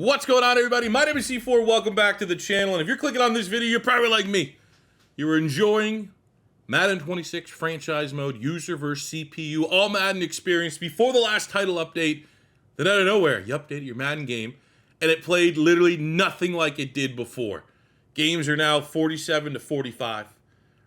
What's going on, everybody? My name is C4. Welcome back to the channel. And if you're clicking on this video, you're probably like me. You were enjoying Madden 26 franchise mode, user versus CPU, All-Madden experience before the last title update. Then out of nowhere, you updated your Madden game, and it played literally nothing like it did before. Games are now 47 to 45.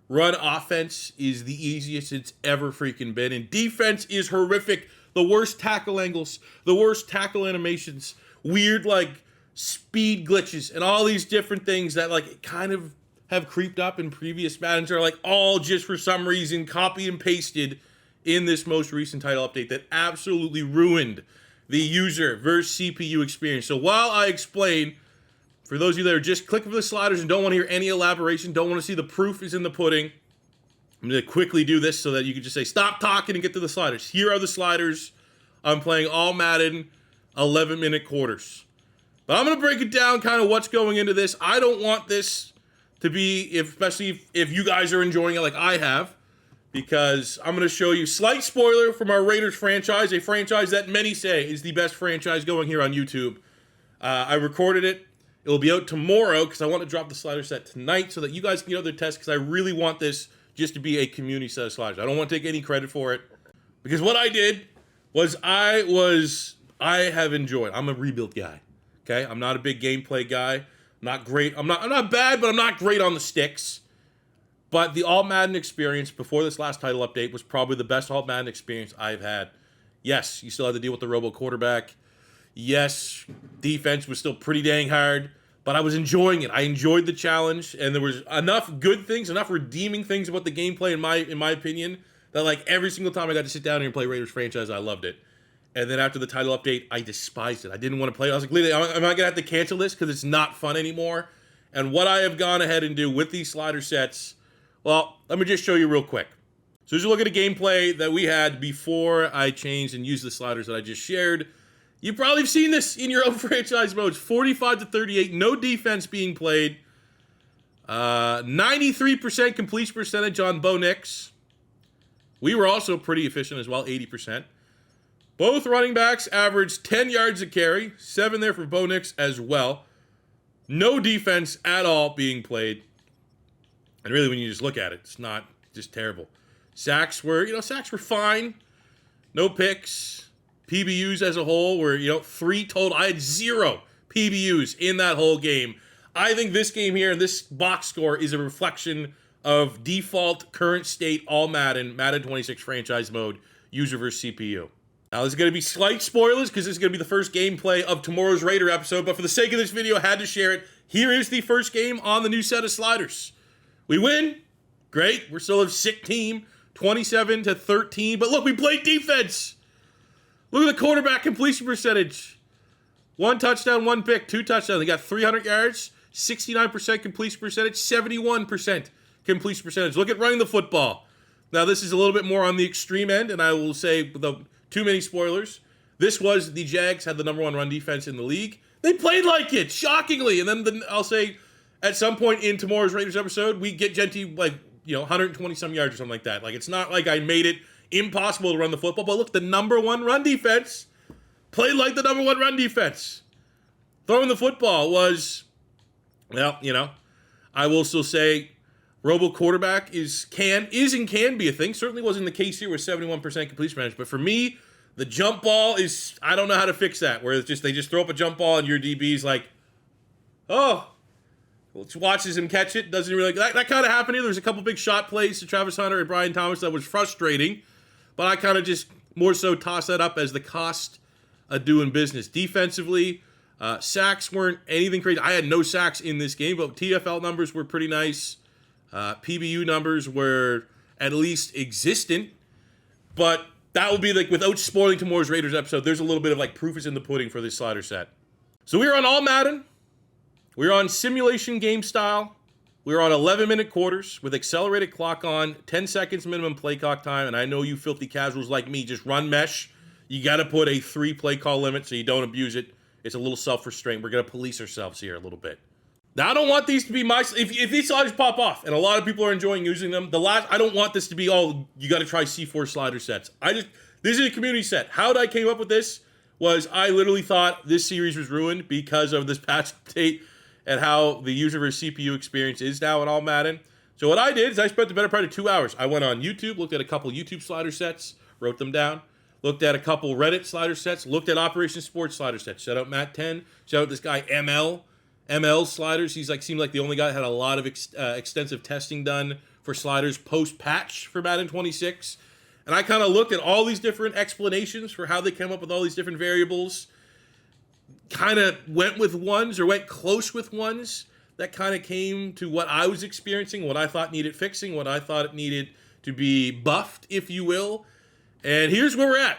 Run offense is the easiest it's ever freaking been, and defense is horrific. The worst tackle angles, the worst tackle animations, weird like speed glitches, and all these different things that like kind of have creeped up in previous Maddens are like all just for some reason copy and pasted in this most recent title update that absolutely ruined the user versus CPU experience. So while I explain, for those of you that are just clicking for the sliders and don't want to hear any elaboration, don't want to see the proof is in the pudding, I'm going to quickly do this so that you can just say, stop talking and get to the sliders. Here are the sliders. I'm playing All-Madden 11-minute quarters. But I'm going to break it down kind of what's going into this. I don't want this to be, especially if you guys are enjoying it like I have, because I'm going to show you, slight spoiler from our Raiders franchise, a franchise that many say is the best franchise going here on YouTube. I recorded it. It will be out tomorrow because I want to drop the slider set tonight so that you guys can get other tests, because I really want this just to be a community set of sliders. I don't want to take any credit for it, because what I did was I have enjoyed. I'm a rebuild guy. Okay, I'm not a big gameplay guy. I'm not great. I'm not bad, but I'm not great on the sticks. But the All-Madden experience before this last title update was probably the best All-Madden experience I've had. Yes, you still had to deal with the robo quarterback. Yes, defense was still pretty dang hard, but I was enjoying it. I enjoyed the challenge, and there was enough good things, enough redeeming things about the gameplay, in my opinion, that like every single time I got to sit down here and play Raiders franchise, I loved it. And then after the title update, I despised it. I didn't want to play it. I was like, am I going to have to cancel this because it's not fun anymore? And what I have gone ahead and do with these slider sets, well, let me just show you real quick. So as you look at a gameplay that we had before I changed and used the sliders that I just shared, you probably have seen this in your own franchise modes. 45 to 38, no defense being played. 93% completion percentage on Bo Nix. We were also pretty efficient as well, 80%. Both running backs averaged 10 yards a carry, 7 there for Bo Nix as well. No defense at all being played. And really, when you just look at it, it's not just terrible. Sacks were fine. No picks. PBUs as a whole were, 3 total. I had 0 PBUs in that whole game. I think this game here, this box score, is a reflection of default current state All-Madden, Madden 26 franchise mode, user versus CPU. Now, this is going to be slight spoilers because this is going to be the first gameplay of tomorrow's Raider episode, but for the sake of this video, I had to share it. Here is the first game on the new set of sliders. We win. Great. We're still a sick team, 27 to 13, but look, we played defense. Look at the quarterback completion percentage. 1 touchdown, 1 pick, 2 touchdowns. They got 300 yards, 69% completion percentage, 71% completion percentage. Look at running the football. Now, this is a little bit more on the extreme end, and I will say, without too many spoilers, this was the Jags had the #1 run defense in the league. They played like it, shockingly. And then I'll say, at some point in tomorrow's Raiders episode, we get Genty 120-some yards or something like that. Like, it's not like I made it impossible to run the football, but look, the #1 run defense played like the #1 run defense. Throwing the football was, I will still say robo quarterback is and can be a thing. Certainly wasn't the case here with 71% completion percentage, but for me, the jump ball is, I don't know how to fix that, where it's just they just throw up a jump ball and your DB's like, oh, watches him catch it, doesn't really, that kind of happened here. There was a couple big shot plays to Travis Hunter and Brian Thomas that was frustrating, but I kind of just more so toss that up as the cost of doing business. Defensively, sacks weren't anything crazy. I had no sacks in this game, but TFL numbers were pretty nice. PBU numbers were at least existent, but that will be like, without spoiling tomorrow's Raiders episode, there's a little bit of like proof is in the pudding for this slider set. So we're on All-Madden. We're on simulation game style. We're on 11-minute quarters with accelerated clock on, 10 seconds minimum play clock time, and I know you filthy casuals like me just run mesh. You got to put a 3 play call limit so you don't abuse it. It's a little self-restraint. We're going to police ourselves here a little bit. Now, I don't want these to be if these sliders pop off, and a lot of people are enjoying using them, I don't want this to be, you got to try C4 slider sets. This is a community set. How did I came up with this was I literally thought this series was ruined because of this patch update and how the user versus CPU experience is now in All-Madden. So what I did is I spent the better part of 2 hours. I went on YouTube, looked at a couple YouTube slider sets, wrote them down, looked at a couple Reddit slider sets, looked at Operation Sports slider sets. Shout out Matt 10. Shout out this guy ML sliders. He's like seemed like the only guy that had a lot of extensive testing done for sliders post-patch for Madden 26. And I kind of looked at all these different explanations for how they came up with all these different variables. Kind of went with ones or went close with ones that kind of came to what I was experiencing, what I thought needed fixing, what I thought it needed to be buffed, if you will. And here's where we're at.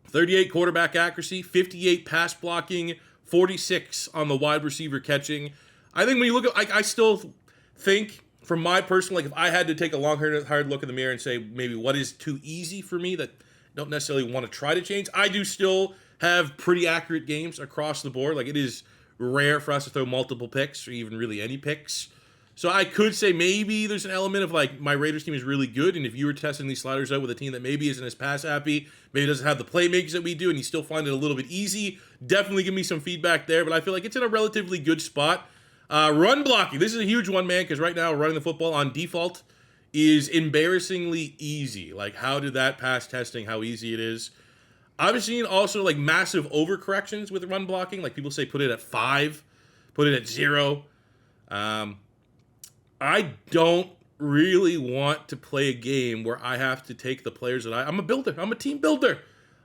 38 quarterback accuracy, 58 pass blocking, 46 on the wide receiver catching. I think when you look at, I still think, from my personal, like if I had to take a long, hard look in the mirror and say maybe what is too easy for me that I don't necessarily want to try to change, I do still have pretty accurate games across the board. Like it is rare for us to throw multiple picks or even really any picks. So I could say maybe there's an element of like my Raiders team is really good, and if you were testing these sliders out with a team that maybe isn't as pass happy, maybe doesn't have the playmakers that we do, and you still find it a little bit easy, definitely give me some feedback there. But I feel like it's in a relatively good spot. Run blocking, this is a huge one, man, because right now running the football on default is embarrassingly easy. Like how did that pass testing, how easy it is. I've seen also like massive overcorrections with run blocking. Like people say put it at 5, put it at 0. I don't really want to play a game where I have to take the players that I'm a builder. I'm a team builder.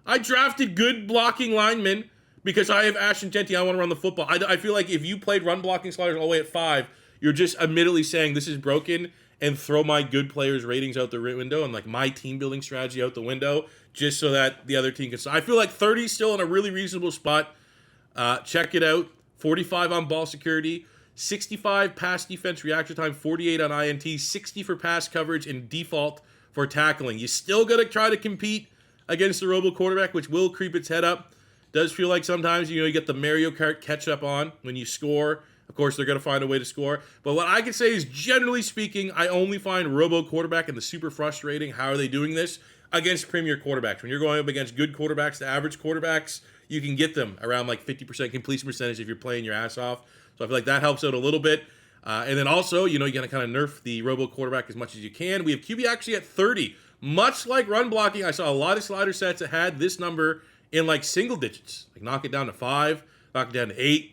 I drafted good blocking linemen because I have Ash and Genty. I want to run the football. I feel like if you played run blocking sliders all the way at 5, you're just admittedly saying this is broken and throw my good players' ratings out the window and like my team building strategy out the window just so that the other team can. So I feel like 30 is still in a really reasonable spot. Check it out. 45 on ball security. 65 pass defense reaction time, 48 on INT, 60 for pass coverage, and default for tackling. You still got to try to compete against the robo quarterback, which will creep its head up. Does feel like sometimes, you get the Mario Kart catch up on when you score. Of course, they're going to find a way to score. But what I can say is, generally speaking, I only find robo quarterback and the super frustrating. How are they doing this? Against premier quarterbacks. When you're going up against good quarterbacks to average quarterbacks, you can get them around like 50% completion percentage if you're playing your ass off. So I feel like that helps out a little bit. And then also, you're going to kind of nerf the robo quarterback as much as you can. We have QB actually at 30. Much like run blocking, I saw a lot of slider sets that had this number in like single digits. Like knock it down to 5, knock it down to 8.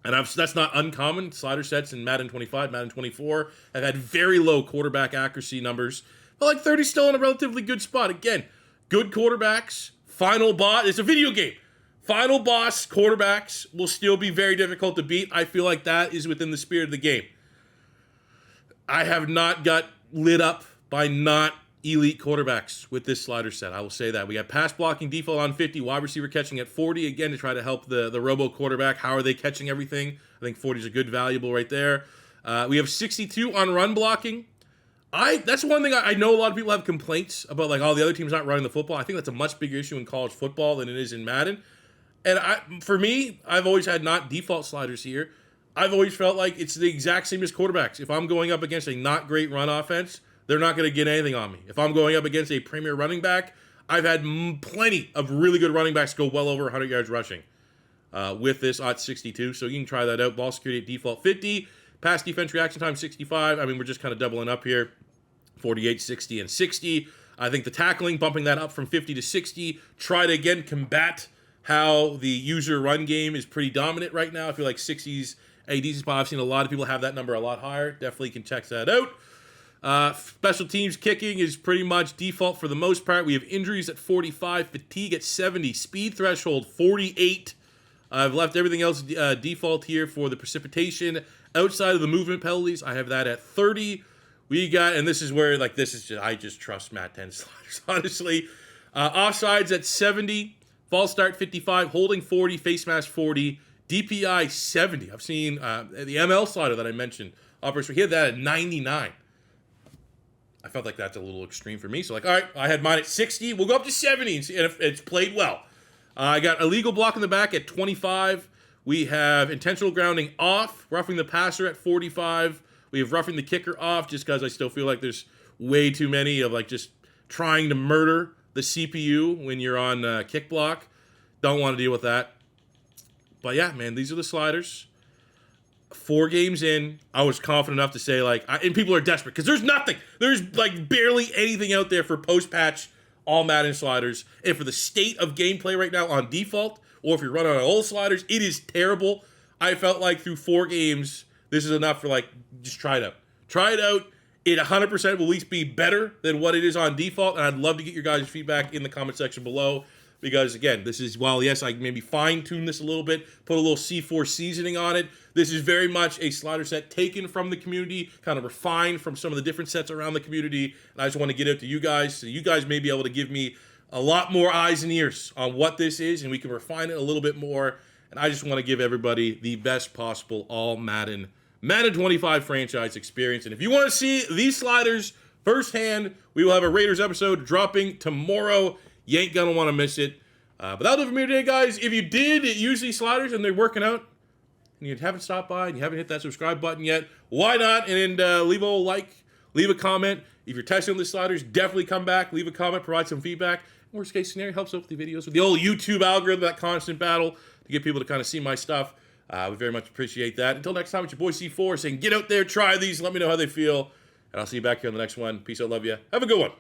And that's not uncommon. Slider sets in Madden 25, Madden 24 have had very low quarterback accuracy numbers. But like 30 still in a relatively good spot. Again, good quarterbacks, final boss. It's a video game. Final boss quarterbacks will still be very difficult to beat. I feel like that is within the spirit of the game. I have not got lit up by not elite quarterbacks with this slider set. I will say that. We got pass blocking default on 50, wide receiver catching at 40, again, to try to help the robo quarterback. How are they catching everything? I think 40 is a good valuable right there. We have 62 on run blocking. That's one thing I know a lot of people have complaints about, like, oh, the other team's not running the football. I think that's a much bigger issue in college football than it is in Madden. And for me, I've always had not default sliders here. I've always felt like it's the exact same as quarterbacks. If I'm going up against a not great run offense, they're not going to get anything on me. If I'm going up against a premier running back, I've had plenty of really good running backs go well over 100 yards rushing with this at 62. So you can try that out. Ball security at default 50. Pass defense reaction time 65. I mean, we're just kind of doubling up here. 48, 60, and 60. I think the tackling, bumping that up from 50 to 60. Try to, again, combat how the user run game is pretty dominant right now. I feel like 60s a decent spot. I've seen a lot of people have that number a lot higher. Definitely can check that out. Special teams kicking is pretty much default for the most part. We have injuries at 45, fatigue at 70, speed threshold 48. I've left everything else default here for the precipitation. Outside of the movement penalties, I have that at 30. We got, and this is where, like, this is just, I just trust Matt 10 sliders, honestly. Offsides at 70. False start 55, holding 40, face mask 40, DPI 70. I've seen the ML slider that I mentioned. He had that at 99. I felt like that's a little extreme for me. So, like, all right, I had mine at 60. We'll go up to 70 and see if it's played well. I got illegal block in the back at 25. We have intentional grounding off, roughing the passer at 45. We have roughing the kicker off just because I still feel like there's way too many of, like, just trying to murder the CPU when you're on kick block. Don't want to deal with that. But yeah, man, these are the sliders. 4 games in, I was confident enough to say, like, and people are desperate because there's nothing. There's, like, barely anything out there for post-patch All-Madden sliders. And for the state of gameplay right now on default, or if you're running on old sliders, it is terrible. I felt like through 4 games, this is enough for, like, just try it out. Try it out. It 100% will at least be better than what it is on default, and I'd love to get your guys' feedback in the comment section below. Because, again, this is, while, yes, I maybe fine-tune this a little bit, put a little C4 seasoning on it, this is very much a slider set taken from the community, kind of refined from some of the different sets around the community, and I just want to get out to you guys, so you guys may be able to give me a lot more eyes and ears on what this is, and we can refine it a little bit more, and I just want to give everybody the best possible All-Madden Madden 25 franchise experience, and if you want to see these sliders firsthand, we will have a Raiders episode dropping tomorrow. You ain't gonna want to miss it. But that'll do it for me today, guys. If you did use these sliders and they're working out, and you haven't stopped by and you haven't hit that subscribe button yet, why not? And leave a like, leave a comment. If you're testing on the sliders, definitely come back, leave a comment, provide some feedback. Worst case scenario, helps out with the videos, with the old YouTube algorithm, that constant battle to get people to kind of see my stuff. We very much appreciate that. Until next time, it's your boy C4 saying, get out there, try these, let me know how they feel. And I'll see you back here on the next one. Peace out, love you. Have a good one.